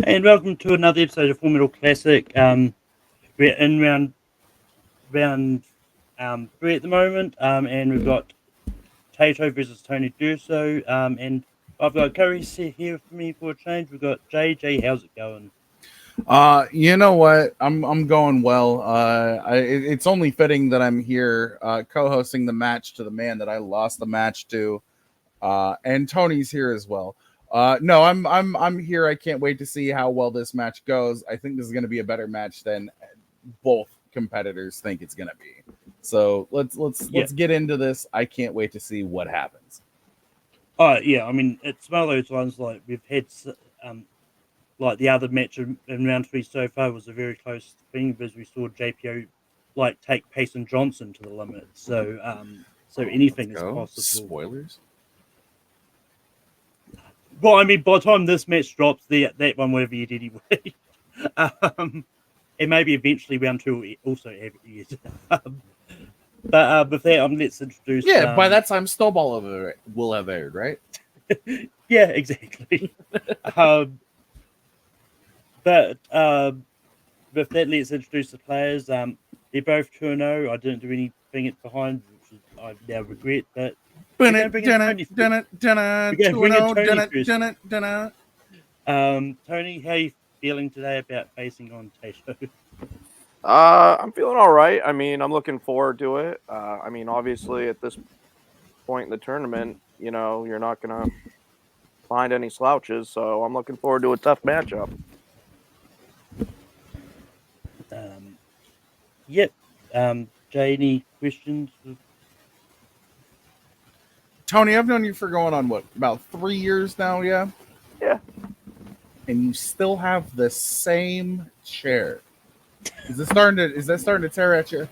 And welcome to another episode of Formidable Classic. We're in round three at the moment, and we've got Tato versus Tony Durso, and I've got Curry here for me for a change. We've got JJ. How's it going? You know what? I'm going well. It's only fitting that I'm here, co-hosting the match to the man that I lost the match to, and Tony's here as well. No, I'm here. I can't wait to see how well this match goes. I think this is going to be a better match than both competitors think it's going to be. So let's get into this. I can't wait to see what happens. Yeah, I mean it's one of those ones like we've had. Like the other match in round three so far was a very close thing because we saw JPO like take Payson Johnson to the limit. So anything is possible. Spoilers. Well, I mean, by the time this match drops, that one would have aired anyway. And maybe eventually round two will also have aired. But with that, let's introduce. Yeah, by that time, Snowball will have aired, right? Yeah, exactly. But with that, let's introduce the players. They're both 2-0. I didn't do anything behind, which I now regret. But Tony, how are you feeling today about facing on Tato? I'm feeling all right. I mean, I'm looking forward to it. I mean, obviously, at this point in the tournament, you know, you're not gonna find any slouches. So I'm looking forward to a tough matchup. Yep. Jay, any questions? Tony, I've known you for going on about 3 years now, yeah? Yeah. And you still have the same chair. Is that starting to tear at you?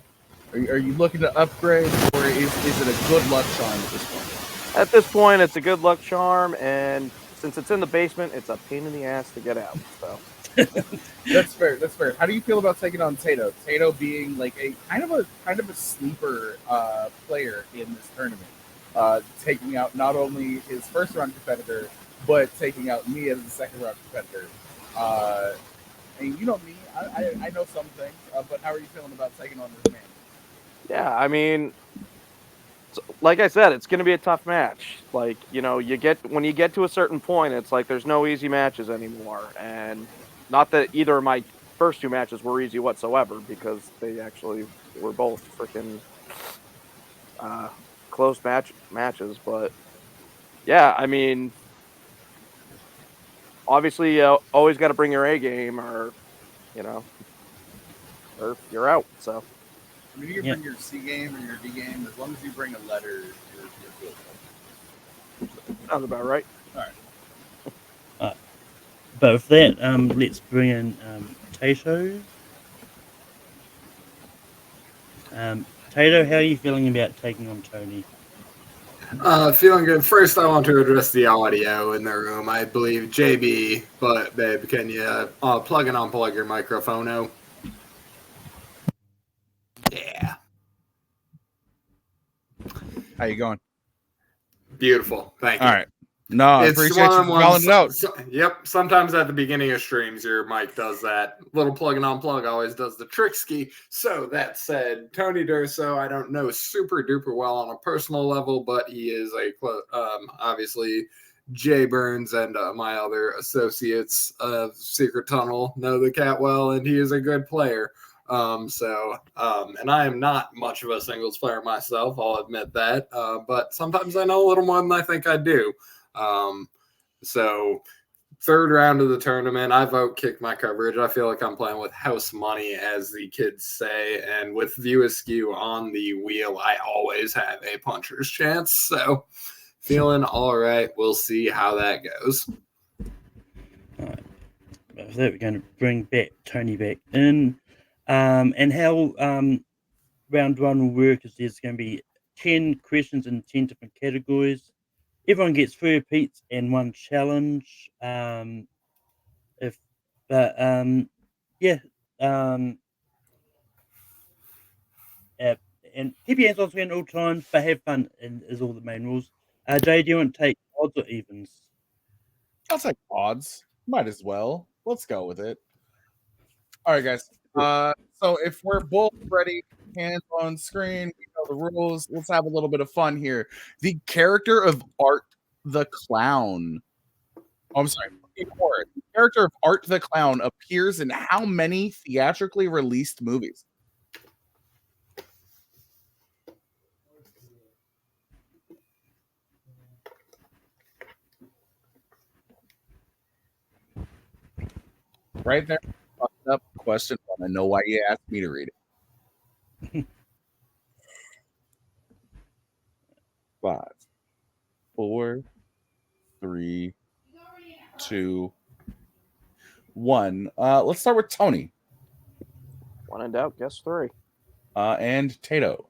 Are you looking to upgrade, or is it a good luck charm at this point? At this point, it's a good luck charm, and since it's in the basement, it's a pain in the ass to get out. So. That's fair. How do you feel about taking on Tato? Tato being like a kind of a sleeper player in this tournament, taking out not only his first round competitor, but taking out me as the second round competitor. And you know me, I know some things, but how are you feeling about taking on this man? Yeah, I mean, like I said, it's going to be a tough match. Like, you know, when you get to a certain point, it's like there's no easy matches anymore, and not that either of my first two matches were easy whatsoever, because they actually were both freaking close matches. But yeah, I mean, obviously, you always got to bring your A game, or or you're out. So I mean, you can bring your C game or your D game as long as you bring a letter. You're good. Sounds about right. All right. But with that, let's bring in Tato. Tato, how are you feeling about taking on Tony? Feeling good. First, I want to address the audio in the room. I believe JB, but babe, can you plug and unplug your microphone? Oh, yeah. How you going? Beautiful. Thank you. All right. No, I appreciate you calling it out. Yep. Sometimes at the beginning of streams, your mic does that. Little plug and unplug always does the trick ski. So that said, Tony Durso, I don't know super duper well on a personal level, but he is obviously Jay Burns and my other associates of Secret Tunnel know the cat well, and he is a good player. And I am not much of a singles player myself, I'll admit that. But sometimes I know a little more than I think I do. So third round of the tournament, I vote kick my coverage. I feel like I'm playing with house money, as the kids say, and with view askew on the wheel, I always have a puncher's chance. So feeling all right. We'll see how that goes. All right. With that, we're going to bring Tony back in. And how round one will work is there's going to be 10 questions in 10 different categories. Everyone gets 3 repeats and 1 challenge. And keep your hands on screen at all times, but have fun is all the main rules. Jay, do you want to take odds or evens? I'll take odds. Might as well. Let's go with it. All right, guys. So if we're both ready, hands on screen, we know the rules. Let's have a little bit of fun here. The character of Art the Clown. Oh, I'm sorry. Before it, the character of Art the Clown appears in how many theatrically released movies? Right there. Fucked up question one. I know why you asked me to read it. 5, 4, 3, 2, 1. Let's start with Tony. When in doubt, guess 3. And Tato.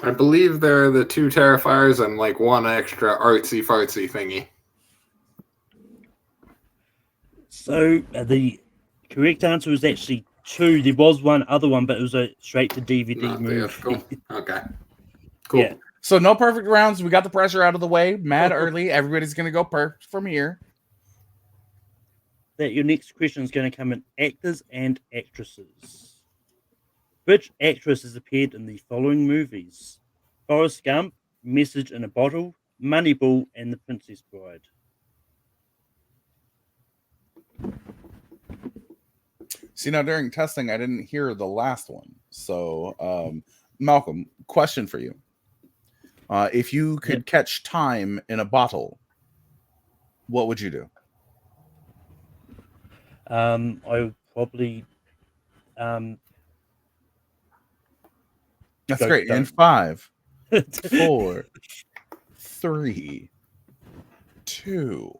I believe there are the 2 Terrifiers and like 1 extra artsy fartsy thingy. So the correct answer is actually 2. There was one other one, but it was a straight to DVD Not movie. theatrical. Okay. Cool. Yeah. So no perfect rounds. We got the pressure out of the way. Mad early. Everybody's gonna go perfect from here. That your next question is going to come in actors and actresses. Which actress has appeared in the following movies? Forrest Gump, Message in a Bottle, Moneyball, and The Princess Bride. See, now during testing, I didn't hear the last one. So, Malcolm, question for you. If you could catch time in a bottle, what would you do? I would probably That's Go great. In down. 5, 4, 3, 2,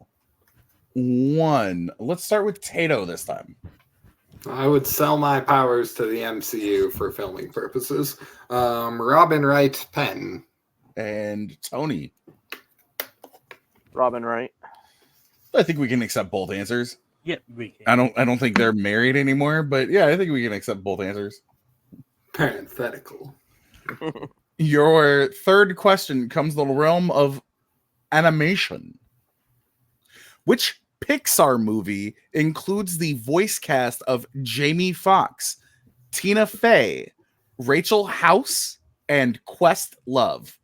1. Let's start with Tato this time. I would sell my powers to the MCU for filming purposes. Robin Wright Penn. And Tony. Robin Wright. I think we can accept both answers. Yep, we can. I don't think they're married anymore, but yeah, I think we can accept both answers. Parenthetical. Your third question comes to the realm of animation. Which Pixar movie includes the voice cast of Jamie Foxx, Tina Fey, Rachel House, and Questlove?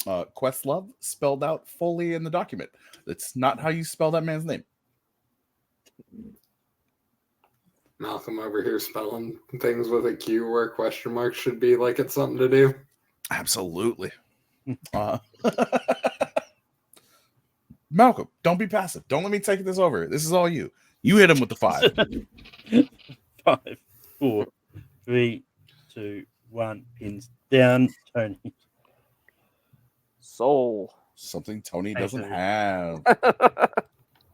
Questlove, spelled out fully in the document. That's not how you spell that man's name. Malcolm over here spelling things with a Q where question marks should be like it's something to do. Absolutely. Malcolm, don't be passive. Don't let me take this over. This is all you. You hit him with the 5. 5, 4, 3, 2, 1. Pins down, Tony. Soul. Something Tony doesn't have.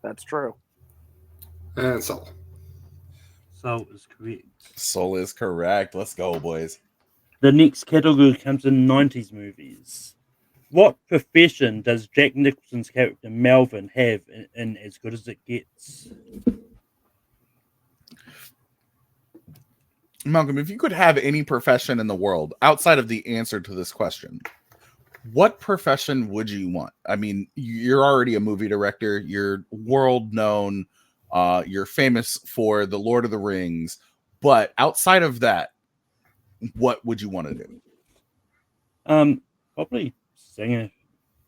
That's true. And so. So is correct. Soul is correct. Let's go, boys. The next category comes in 90s movies. What profession does Jack Nicholson's character Melvin have in As Good as It Gets? Malcolm, if you could have any profession in the world outside of the answer to this question, what profession would you want? I mean, you're already a movie director. You're world known. You're famous for The Lord of the Rings. But outside of that, what would you want to do? Probably singer.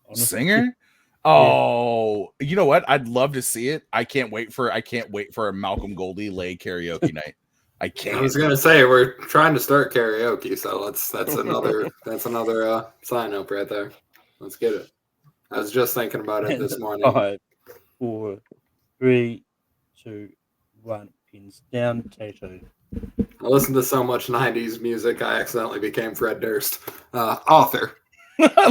Honestly. Singer? Oh, you know what? I'd love to see it. I can't wait for a Malcolm Goldie Lay karaoke night. I can't. I was gonna say we're trying to start karaoke, so that's another sign up right there. Let's get it. I was just thinking about it this morning. 5, 4, 3, 2, 1. Pins down, Tato. I listened to so much '90s music, I accidentally became Fred Durst. Author.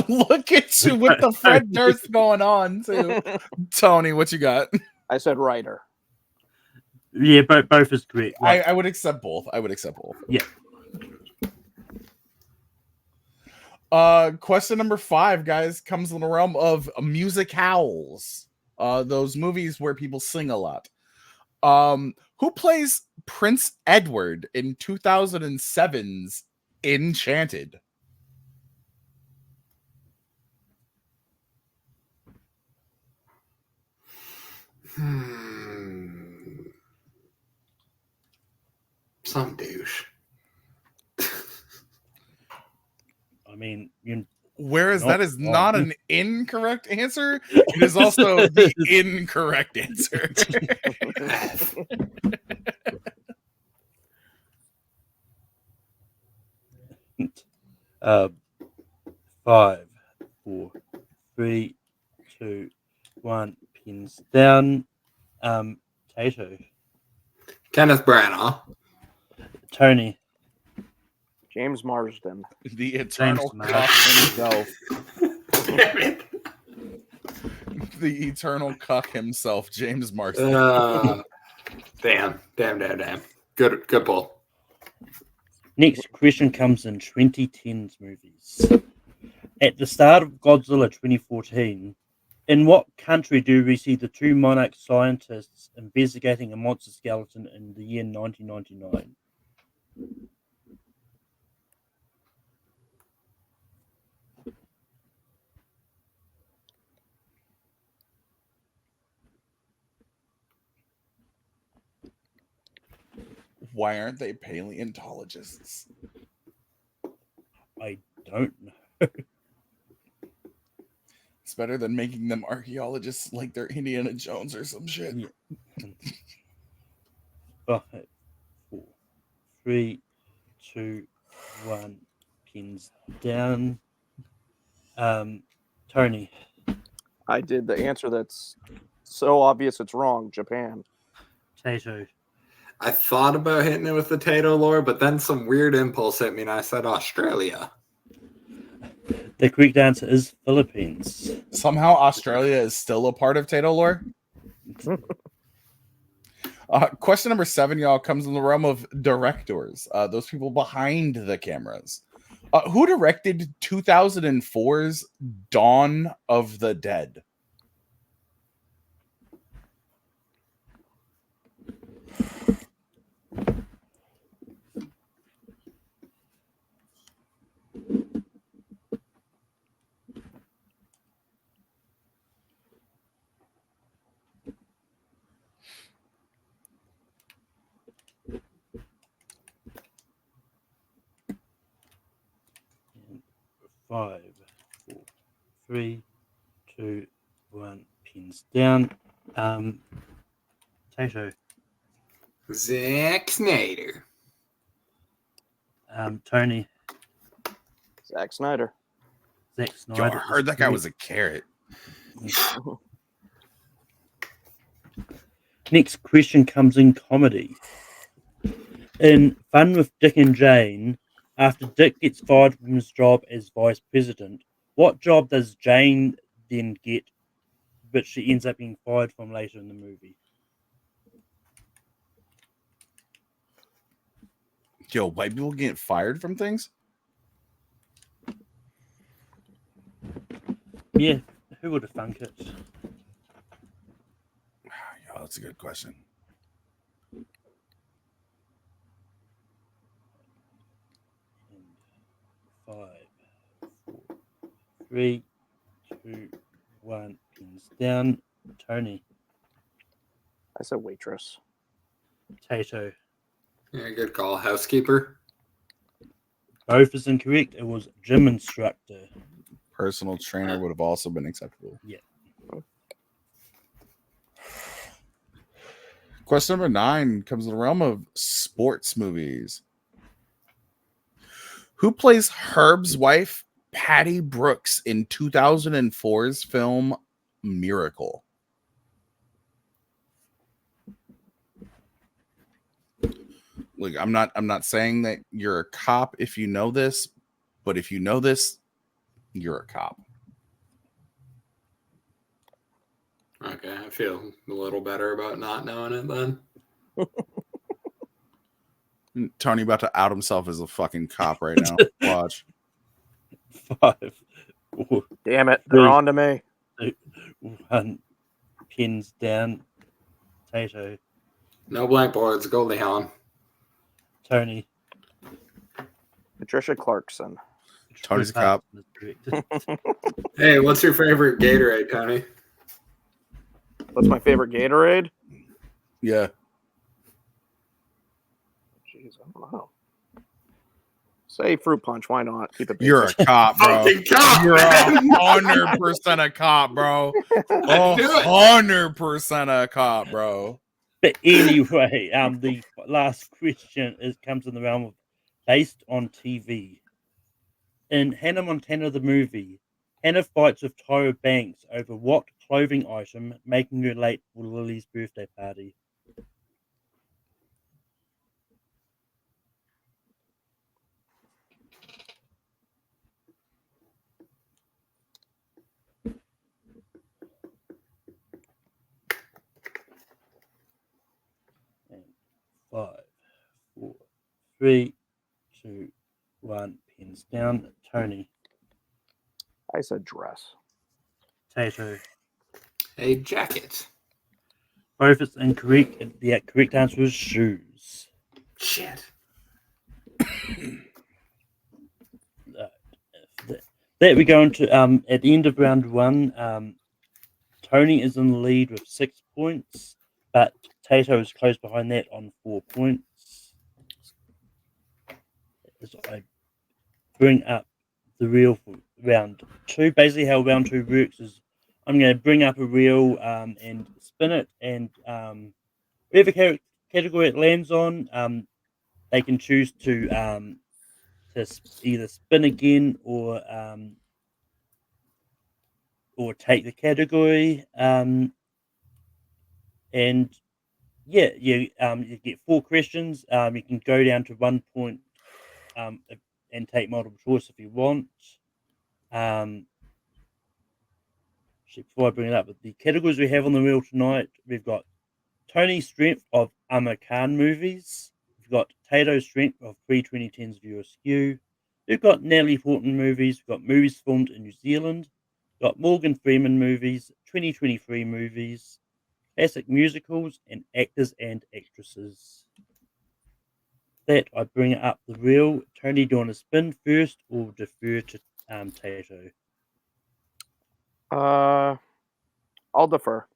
Look at you with the Fred Durst going on too. Tony, what you got? I said writer. Yeah, both is correct. Right. I would accept both. Yeah. Question number 5, guys, comes in the realm of musicals. Those movies where people sing a lot. Who plays Prince Edward in 2007's Enchanted? some douche. I mean, Whereas Not that is wrong. not an incorrect answer. It is also the incorrect answer. 5, 4, 3, 2, 1. Pins down. Tato. Kenneth Branagh. Tony. James Marsden. The eternal James cuck Marsden. himself. Damn it. The eternal cuck himself, James Marsden. Damn. Good pull. Next question comes in 2010s movies. At the start of Godzilla 2014, in what country do we see the two monarch scientists investigating a monster skeleton in the year 1999? Why aren't they paleontologists? I don't know. It's better than making them archaeologists like they're Indiana Jones or some shit. Yeah. 5, 4, 3, 2, 1. Pins down. Tony. I did the answer that's so obvious it's wrong. Japan. Tato. I thought about hitting it with the Tato lore, but then some weird impulse hit me and I said Australia. The correct answer is Philippines. Somehow Australia is still a part of Tato lore. Question number 7, y'all, comes in the realm of directors. Those people behind the cameras. Who directed 2004's Dawn of the Dead? And 5, 4, 3, 2, 1. Pins down. Tato. Zack Snyder. Tony. Zack Snyder. Zack Yo, Snyder. I heard that guy was a carrot. Next question comes in comedy. In Fun with Dick and Jane, after Dick gets fired from his job as vice president, what job does Jane then get, but she ends up being fired from later in the movie? Yo, white people get fired from things? Yeah, who would have thunk it? Yo, that's a good question. And 5, 4, 3, 2, 1. Pins down. Tony. I said waitress. Tato. Yeah, good call. Housekeeper. Both is incorrect. It was gym instructor. Personal trainer would have also been acceptable. Yeah. Question number 9 comes in the realm of sports movies. Who plays Herb's wife, Patty Brooks, in 2004's film Miracle? Look, I'm not saying that you're a cop if you know this, but if you know this, you're a cop. Okay, I feel a little better about not knowing it then. Tony about to out himself as a fucking cop right now. Watch. 5, 4, Damn it, they're on to me. 2, 1. Pins down. Tato. No blank boards. Goldie Hawn. Tony. Patricia Clarkson. Tony's a cop. Hey, what's your favorite Gatorade, Tony? What's my favorite Gatorade? Yeah. Jeez, I don't Wow. Say fruit punch. Why not? Keep it. You're a cop, bro. Fucking cop, You're man. 100% a cop, bro. I knew it. 100% a cop, bro. But anyway, the last question comes in the realm of based on TV. In Hannah Montana the movie, Hannah fights with Tyra Banks over what clothing item, making her late for Lily's birthday party. And 5, 4, 3, 2, 1. Pins down. Tony. I said dress. Tato. A jacket. Both is incorrect. The correct answer is shoes. Shit. That we go into at the end of round 1. Tony is in the lead with 6 points, but Tato is close behind that on 4 points. As I bring up the reel for round 2. Basically, how round 2 works is I'm going to bring up a reel and spin it, and whatever category it lands on, they can choose to either spin again or take the category. And yeah, you get 4 questions. You can go down to 1 point and take multiple choice if you want. Before I bring it up, with the categories we have on the wheel tonight, we've got Tony's strength of Amaru movies. We've got Tato's strength of pre-2010s viewer skew. We've got Natalie Portman movies. We've got movies filmed in New Zealand. We've got Morgan Freeman movies, 2023 movies, classic musicals, and actors and actresses. That I bring it up the reel. Tony, do you want to spin first or defer to Tato? I'll defer.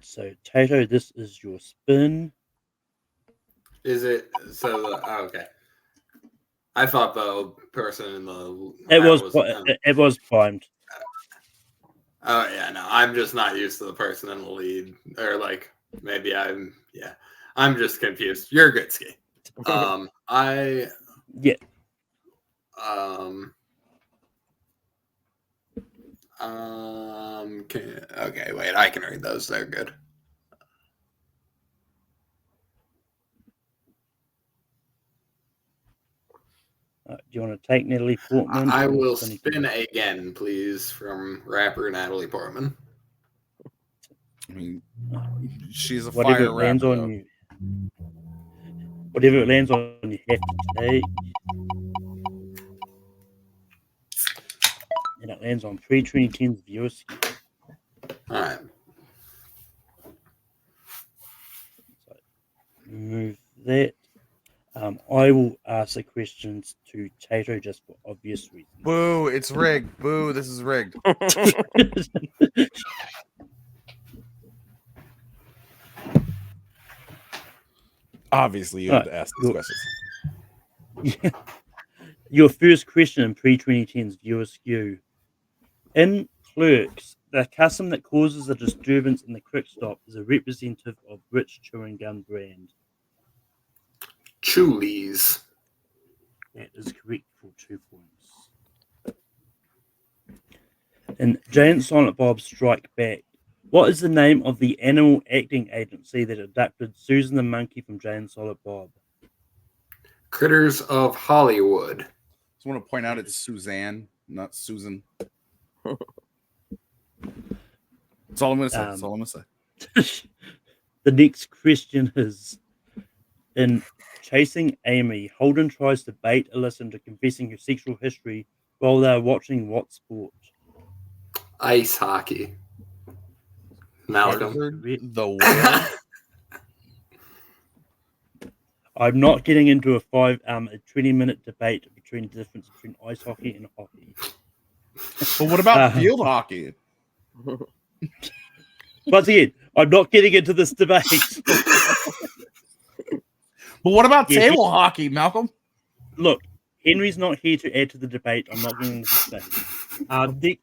So Tato, this is your spin. Is it so? Okay. I thought the person in the It was primed. Oh yeah, no, I'm just not used to the person in the lead, or like maybe I'm just confused. You're good, Ski. Okay, wait, I can read those. They're good. Do you want to take Natalie Portman? I will spin again, please, from rapper Natalie Portman. I mean, she's a whatever fire it lands rapper, on you. Whatever it lands on, you have to take. And it lands on pre-2010's viewers. All right. So move that. I will ask the questions to Tato just for obvious reasons. Boo, it's rigged. Boo, this is rigged. Obviously, you have to ask these questions. Your first question in pre-2010's viewer skew. In Clerks, the custom that causes a disturbance in the quick stop is a representative of which chewing gum brand? Chulies. That is correct for 2 points. In Jay and Silent Bob Strike Back, what is the name of the animal acting agency that abducted Susan the monkey from Jay and Silent Bob? Critters of Hollywood. I just want to point out it's Suzanne, not Susan. That's all I'm going to say. That's all I'm going to say. The next question is, in Chasing Amy, Holden tries to bait Alyssa into confessing her sexual history while they are watching what sport? Ice hockey. Malcolm. The war. I'm not getting into a 20-minute debate between the difference between ice hockey and hockey. But what about field hockey? Once again, I'm not getting into this debate. But what about Yeah, table hockey, Malcolm? Look, Henry's not here to add to the debate. I'm not going to say. Dick,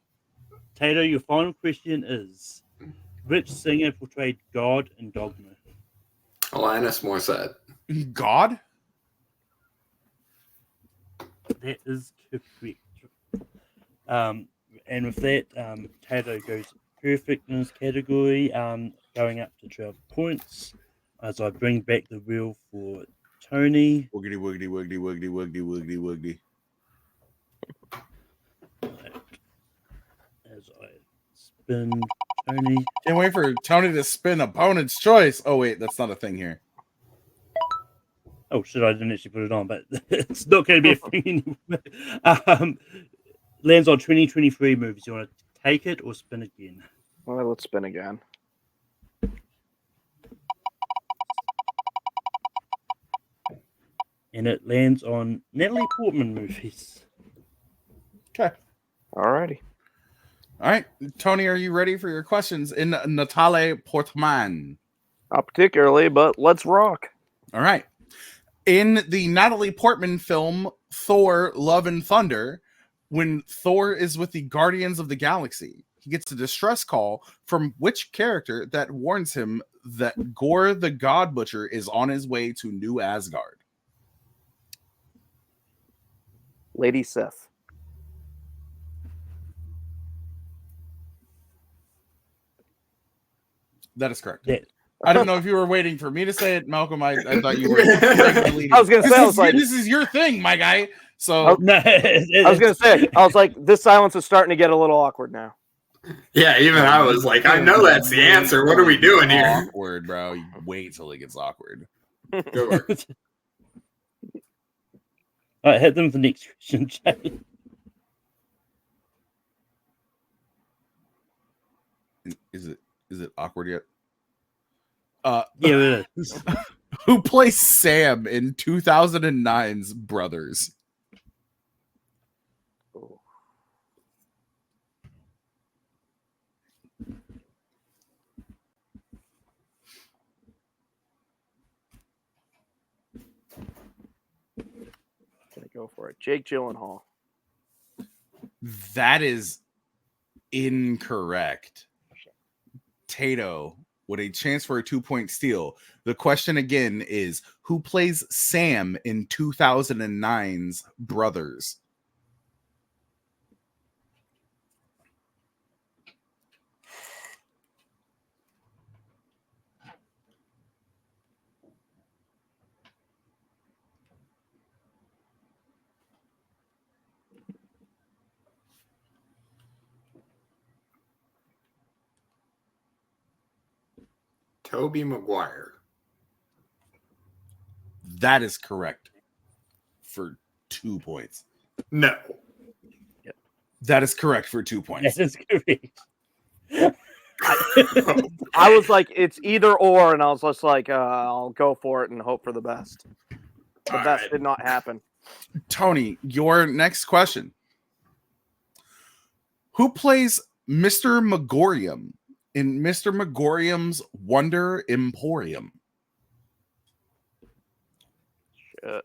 Tato, your final question is: which singer portrayed God in Dogma? Alanis Morissette. God? That is correct. And with that, Tato goes perfect in this category, going up to 12 points. As I bring back the wheel for Tony. Wiggity, wiggity, wiggity, wiggity, wiggity, wiggity, wiggity. As I spin Tony. Can't wait for Tony to spin opponent's choice. Oh, wait, that's not a thing here. Oh, shit, I didn't actually put it on, but it's not going to be a thing anymore. Lands on 2023 movies. You want to take it or spin again? Well, let's spin again. And it lands on Natalie Portman movies. Okay. Alrighty. All right. Tony, are you ready for your questions in Natalie Portman? Not particularly, but let's rock. All right. In the Natalie Portman film Thor: Love and Thunder, when Thor is with the Guardians of the Galaxy, he gets a distress call from which character that warns him that Gore the God Butcher is on his way to New Asgard? Lady Sif. That is correct. Yeah. I don't know if you were waiting for me to say it, Malcolm. I thought you were. I I was gonna say, this is your thing, my guy. So Oh, No, I was gonna say, I was like, this silence is starting to get a little awkward now. Yeah, even I was like, I know that's the answer. What are we doing here? Awkward, bro. You wait till it gets awkward. Go work. All right, hit them with the next question, Jay. Is it awkward yet? Yeah, it is. Who plays Sam in 2009's Brothers? Gonna go for it. Jake Gyllenhaal. That is incorrect. Tato with a chance for a 2-point steal. The question again is, who plays Sam in 2009's Brothers? Toby Maguire. That is correct for 2 points. No. That is correct for 2 points. That is correct. I was like, it's either or, and I was just like, I'll go for it and hope for the best. The All best right. did not happen. Tony, your next question. Who plays Mr. Megorium in Mr. Megorium's Wonder Emporium? Shit.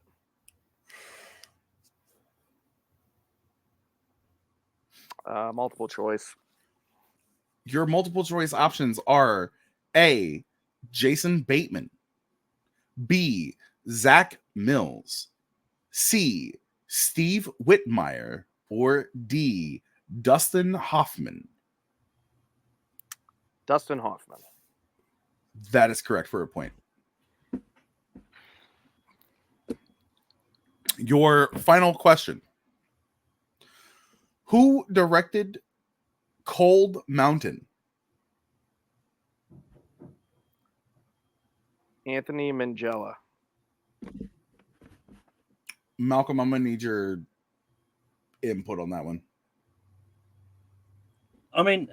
Multiple choice. Your multiple choice options are A, Jason Bateman, B, Zach Mills, C, Steve Whitmire, or D, Dustin Hoffman. Dustin Hoffman. That is correct for a point. Your final question. Who directed Cold Mountain? Anthony Minghella. Malcolm, I'm going to need your input on that one. I mean,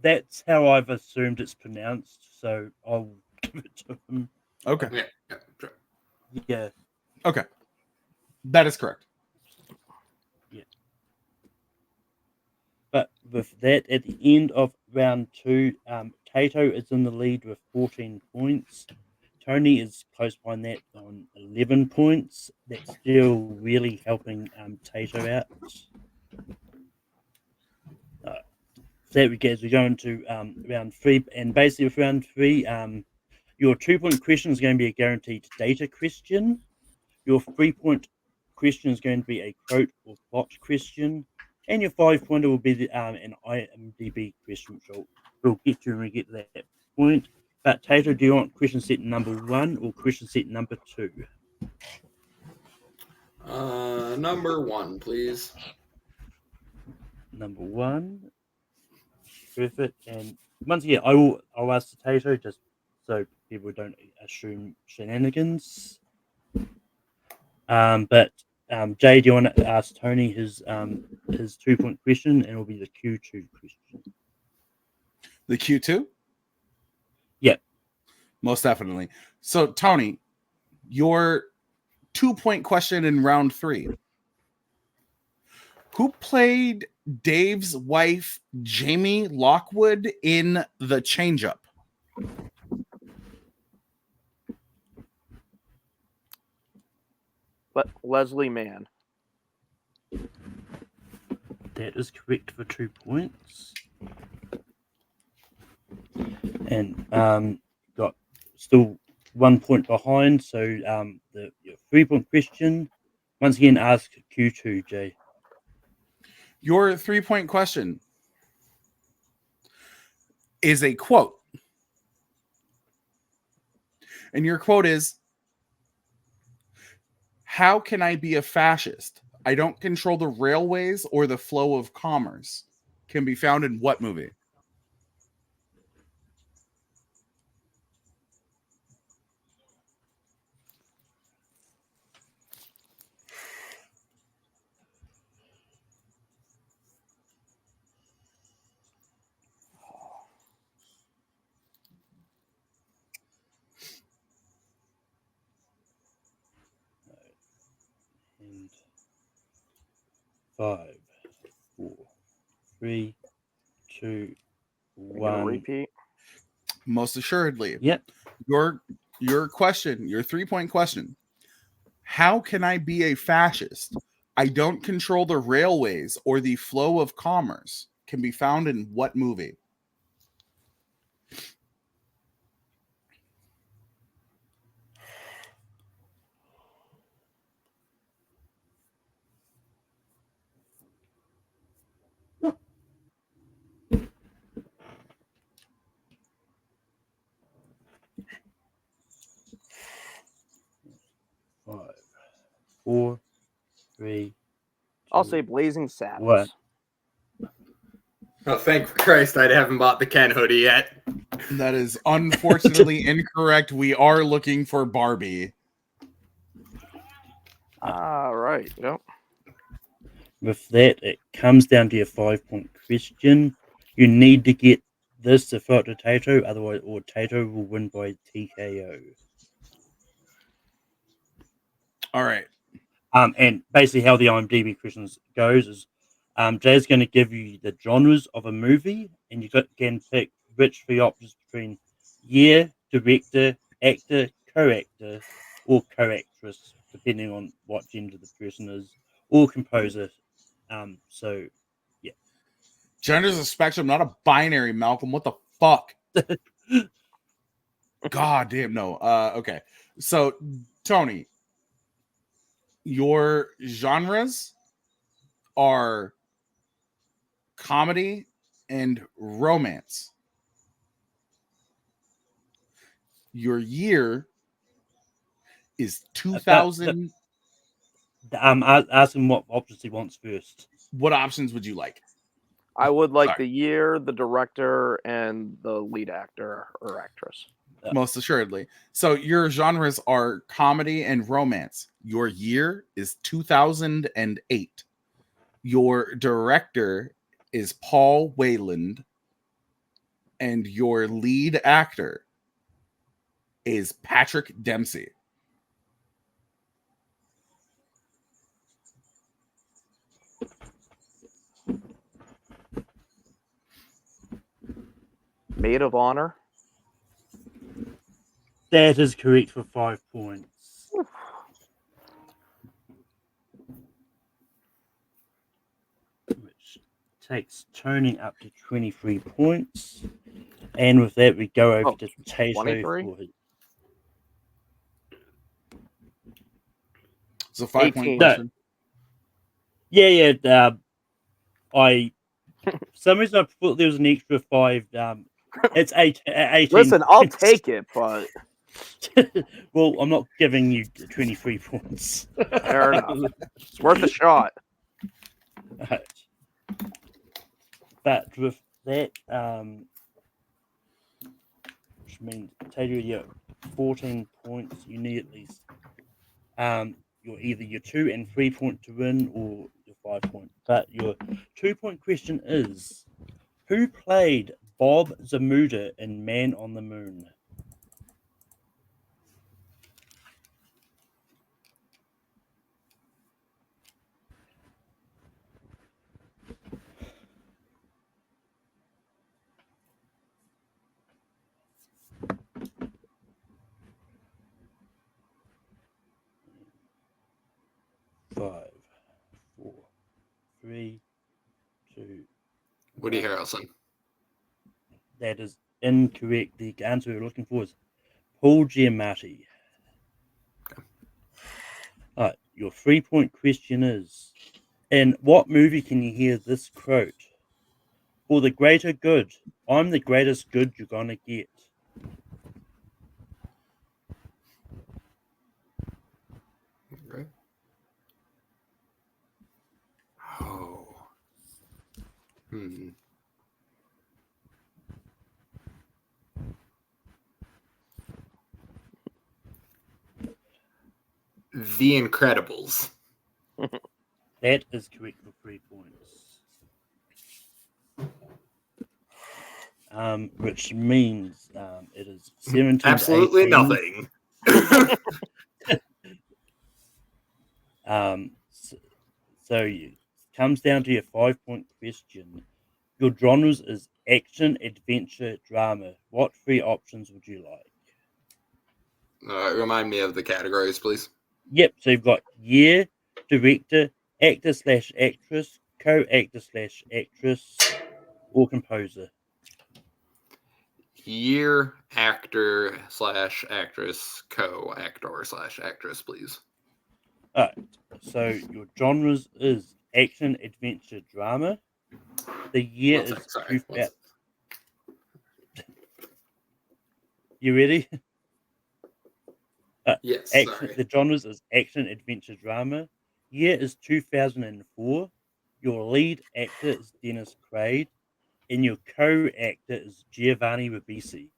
that's how I've assumed it's pronounced, so I'll give it to him. Okay. Yeah. Yeah. Okay. That is correct. Yeah. But with that, at the end of round 2, Tato is in the lead with 14 points. Tony is close behind that on 11 points. That's still really helping Tato out. So there we go. As we go into round 3, and basically with round 3, your 2-point question is going to be a guaranteed data question. Your 3-point question is going to be a quote or plot question, and your 5-pointer will be an IMDb question, which we'll get to when we get to that point. But Tato, do you want question set number 1 or question set number 2? Number 1, please. Number 1. Perfect. And once again, I'll ask the Tato just so people don't assume shenanigans. But Jay, do you want to ask Tony his 2-point question, and it'll be the Q2 question. The Q2? Yep. Most definitely. So, Tony, your 2-point question in round 3. Who played Dave's wife, Jamie Lockwood, in The Change-Up? Leslie Mann. That is correct for 2 points. And got still 1 point behind. So your 3-point question, once again, ask Q2, Jay. Your 3-point question is a quote. And your quote is, "How can I be a fascist? I don't control the railways or the flow of commerce." Can be found in what movie? And 5, 4, 3, 2, You gonna 1. repeat? Most assuredly. Yep. Your question, your 3-point question. How can I be a fascist? I don't control the railways or the flow of commerce. Can be found in what movie? Five, 4, 3. I'll 2, say Blazing What? Saddles. Oh, thank Christ, I haven't bought the Ken hoodie yet. That is unfortunately incorrect. We are looking for Barbie. All right. Yep. With that, it comes down to your 5-point question. You need to get this to throw it to Tato, otherwise, or Tato will win by TKO. All right. And basically, how the IMDb questions goes is, Jay's going to give you the genres of a movie, and you can pick which 3 options between year, director, actor, co-actor, or co-actress, depending on what gender the person is, or composer. So yeah. Gender's a spectrum, not a binary, Malcolm. What the fuck? God damn, no. Okay. So, Tony, your genres are comedy and romance. Your year is 2000. Ask him what options he wants first. What options would you like? I would like Sorry. the year, the director, and the lead actor or actress. Most assuredly. So your genres are comedy and romance. Your year is 2008. Your director is Paul Wayland. And your lead actor is Patrick Dempsey. Maid of Honor. That is correct for 5 points. Which takes Tony up to 23 points. And with that, we go over to Tato 23? for his. It's a 5-point 18. question. Yeah. I for some reason I thought there was an extra 5. It's 18. Listen, I'll points. take it, but Well, I'm not giving you 23 points. fair enough. It's worth a shot. Right. But with that, which means Tato, you're 14 points. You need at least you're either your 2 and 3 point to win or your 5 point. But your 2-point question is, who played Bob Zamuda in Man on the Moon? Five, 4, 3, 2. Woody 1. Harrelson. That is incorrect. The answer we're looking for is Paul Giamatti. Alright, your 3-point question is, in what movie can you hear this quote? For the greater good, I'm the greatest good you're gonna get. Okay. Oh. The Incredibles. That is correct for 3 points. Which means it is 17 Absolutely to 18. nothing. So it comes down to your 5-point question. Your genres is action, adventure, drama. What 3 options would you like? Remind me of the categories, please. Yep, so you've got year, director, actor/actress, co-actor/actress, or composer. Year, actor/actress, co-actor/actress, please. Alright, so your genres is action, adventure, drama. The year One is sec, sorry. You ready? Yes, Action, sorry. the genres is action, adventure, drama. Year is 2004. Your lead actor is Dennis Quaid, and your co-actor is Giovanni Ribisi.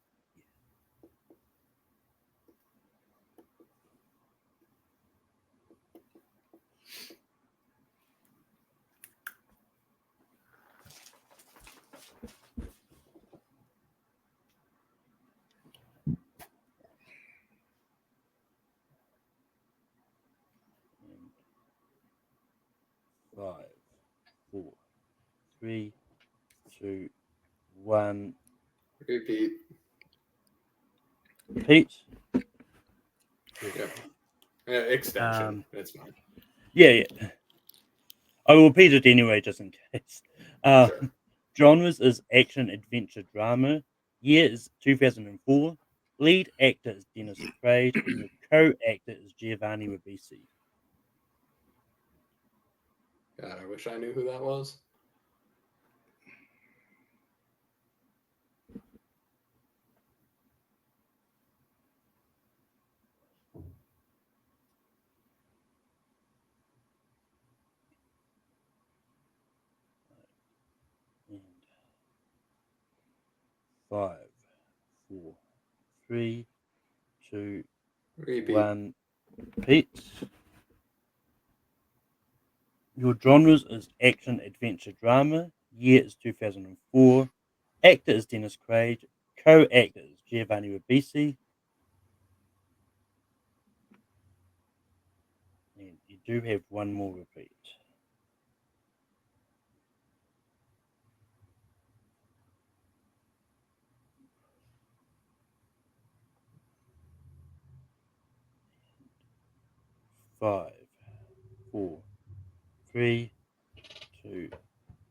Five, 4, 3, 2, 1. Repeat. Pete. Yep. Extension. That's fine. Yeah. I will repeat it anyway, just in case. Sure. Genres is action, adventure, drama. Year is 2004. Lead actor is Dennis Quaid, and your co-actor is Giovanni Ribisi. God, I wish I knew who that was. And 5, 4, 3, 2, Repeat. 1. Pete. Your genres is action, adventure, drama. Year is 2004. Actor is Dennis Quaid. Co-actor is Giovanni Ribisi. And you do have one more repeat. 5, 4, 3, 2,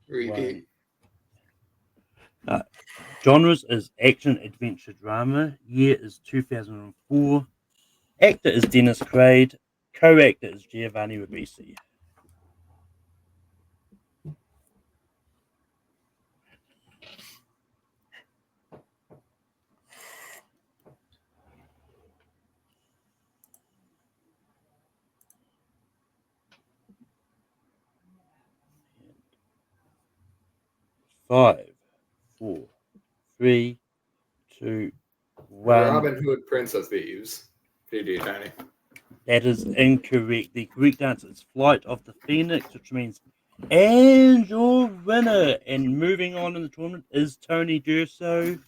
Repeat. 1. Genres is action, adventure, drama. Year is 2004. Actor is Dennis Quaid. Co-actor is Giovanni Ribisi. Five, 4, 3, 2, 1. Robin Hood, Prince of Thieves. GG, Tony. That is incorrect. The correct answer is Flight of the Phoenix, which means and your winner. And moving on in the tournament is Tony Durso.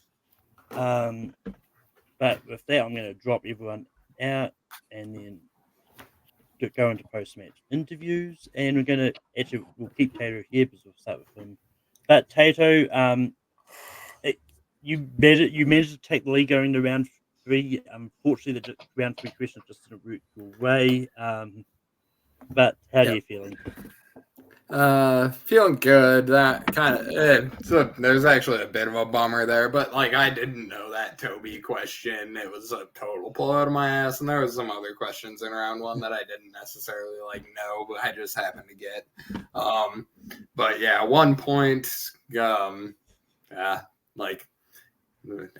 But with that, I'm going to drop everyone out and then go into post-match interviews. And we're going to we'll keep Tato here because we'll start with him. But Tato, you managed to take the lead going to round 3. Unfortunately, the round 3 questions just didn't work your way. But how are you feeling? Feeling good. That kind of so there's actually a bit of a bummer there, but like I didn't know that Toby question. It was a total pull out of my ass, and there was some other questions in round 1 that I didn't necessarily know, but I just happened to get. But yeah, 1 point. Like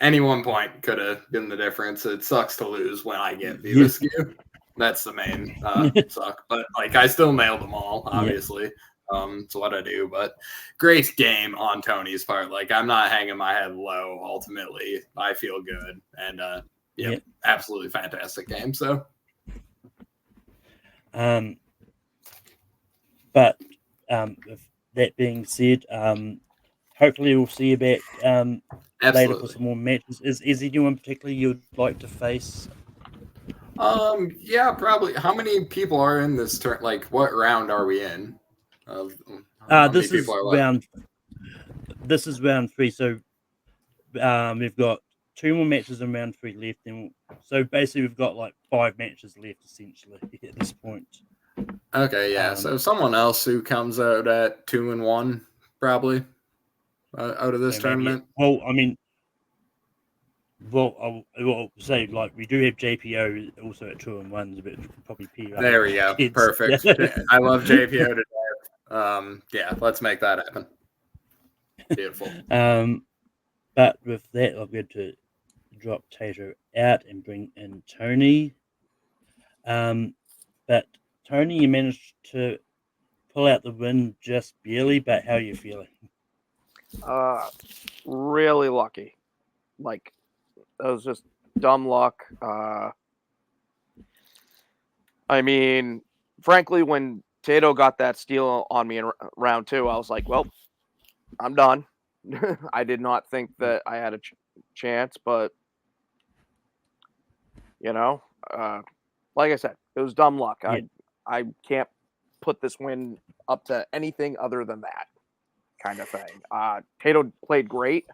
any 1 point could have been the difference. It sucks to lose when I get Viva Skew. That's the main suck. But like I still nailed them all, obviously. It's what I do. But great game on Tony's part. Like I'm not hanging my head low. Ultimately, I feel good. And absolutely fantastic game. So but with that being said, hopefully we'll see you back later for some more matches. Is anyone particularly you'd like to face? Yeah, probably. How many people are in this turn? Like, what round are we in? This is round 3. So we've got 2 more matches in round 3 left, and so basically we've got like 5 matches left essentially at this point. Okay, yeah. So someone else who comes out at 2-1 probably out of this tournament. Well, I mean, I'll say like we do have JPO also at 2-1, but probably PR. There we go. Kids. Perfect. I love JPO to death. Yeah, let's make that happen. Beautiful. But with that, I'm going to drop Tato out and bring in Tony. But Tony, you managed to pull out the win just barely. But how are you feeling? Really lucky. Like that was just dumb luck. I mean, frankly, when Tato got that steal on me in round 2, I was like, well, I'm done. I did not think that I had a chance, but like I said, it was dumb luck. Yeah. I can't put this win up to anything other than that kind of thing. Tato played great.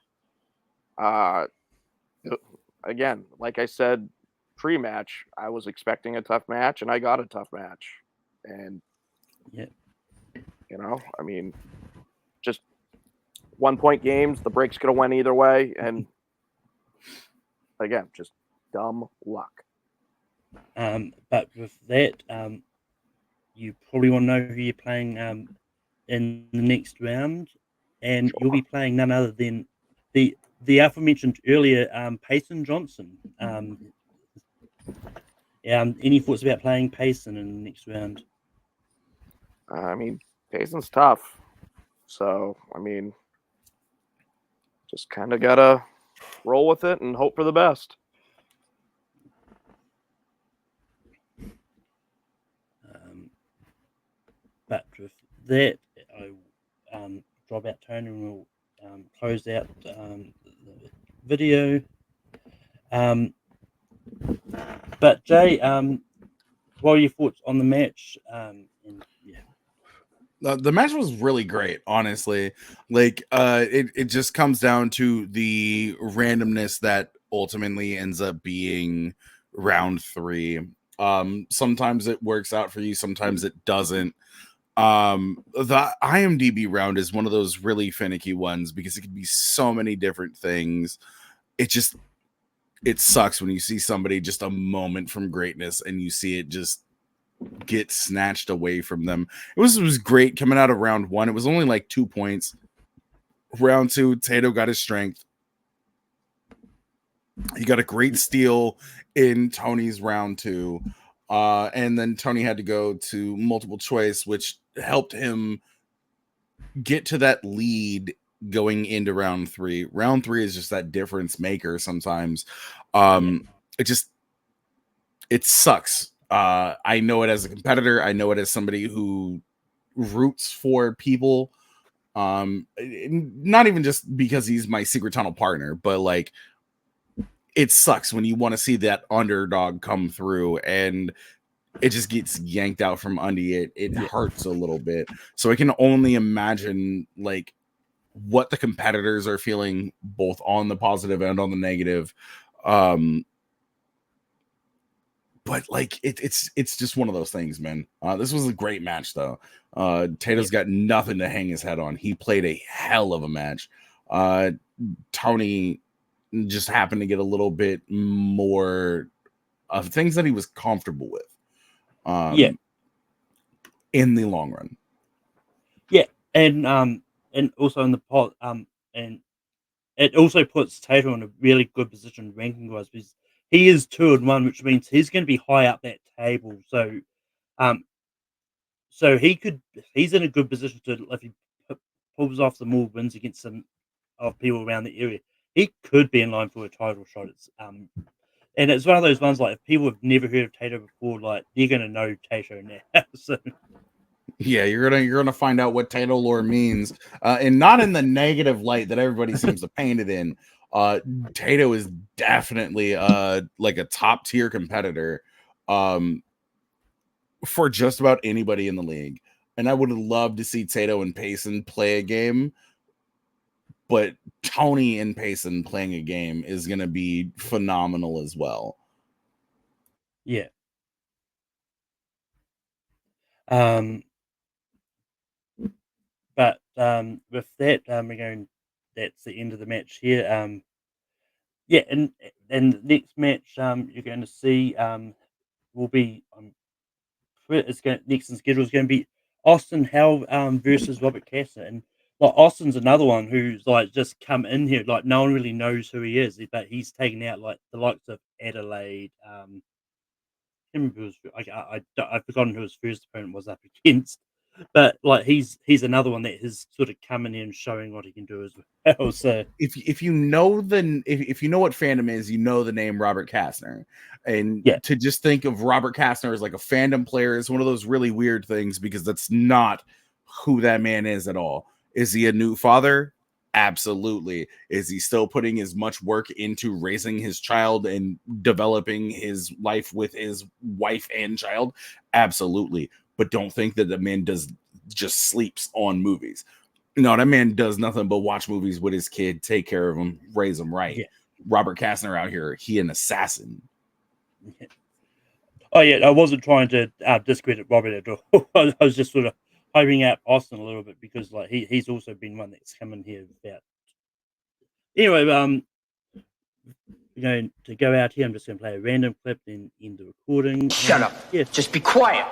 Again, like I said, pre-match, I was expecting a tough match, and I got a tough match. And I mean, just 1 point games. The breaks could have went either way, and again, just dumb luck. But with that, you probably want to know who you're playing in the next round, and you'll be playing none other than the aforementioned earlier Payson Johnson. Any thoughts about playing Payson in the next round? I mean, Payson's tough, so I mean, just kind of gotta roll with it and hope for the best. But with that, I drop out Tony and we'll close out the video. But Jay, what are your thoughts on the match? The match was really great, honestly. Like, it just comes down to the randomness that ultimately ends up being round 3. Sometimes it works out for you, sometimes it doesn't. The IMDb round is one of those really finicky ones because it can be so many different things. It sucks when you see somebody just a moment from greatness and you see it just get snatched away from them. It was great coming out of round 1. It was only like 2 points. Round 2, Tato got his strength. He got a great steal in Tony's round 2. And then Tony had to go to multiple choice, which helped him get to that lead going into round 3. Round 3 is just that difference maker sometimes. It sucks. I know it as a competitor. I know it as somebody who roots for people. Not even just because he's my secret tunnel partner, but like it sucks when you want to see that underdog come through and it just gets yanked out from under it. It hurts a little bit. So I can only imagine like what the competitors are feeling both on the positive and on the negative. But like it's just one of those things, man. This was a great match though. Tato's got nothing to hang his head on. He played a hell of a match. Tony just happened to get a little bit more of things that he was comfortable with. In the long run. Yeah, and also in the pot, and it also puts Tato in a really good position ranking wise because he is 2-1, which means he's going to be high up that table. So, so he's in a good position to, if he pulls off some more wins against some of people around the area, he could be in line for a title shot. It's and it's one of those ones like if people have never heard of Tato before, like they're gonna know Tato now. So yeah, you're gonna find out what Tato lore means, and not in the negative light that everybody seems to paint it in. Tato is definitely like a top tier competitor for just about anybody in the league. And I would love to see Tato and Payson play a game, but Tony and Payson playing a game is going to be phenomenal as well. Yeah. But with that, we're going. That's the end of the match here. Yeah, and the next match you're going to see will be next in schedule is going to be Austin Hell versus Robert Kastner, and like Austin's another one who's like just come in here, like no one really knows who he is, but he's taken out like the likes of Adelaide. I've forgotten who his first opponent was up against, but like he's another one that has sort of come in here and showing what he can do as well. So if you know if you know what fandom is, you know the name Robert Kastner, and to just think of Robert Kastner as like a fandom player is one of those really weird things because that's not who that man is at all. Is he a new father? Absolutely. Is he still putting as much work into raising his child and developing his life with his wife and child? Absolutely. But don't think that the man just sleeps on movies. No, that man does nothing but watch movies with his kid, take care of him, raise him right. Yeah. Robert Kastner out here, he an assassin. Yeah. Oh yeah, I wasn't trying to discredit Robert at all. I was just sort of hyping out Austin a little bit because like he's also been one that's come in here about. Anyway, we're going to go out here. I'm just going to play a random clip and end the recording. Shut up. Yeah. Just be quiet.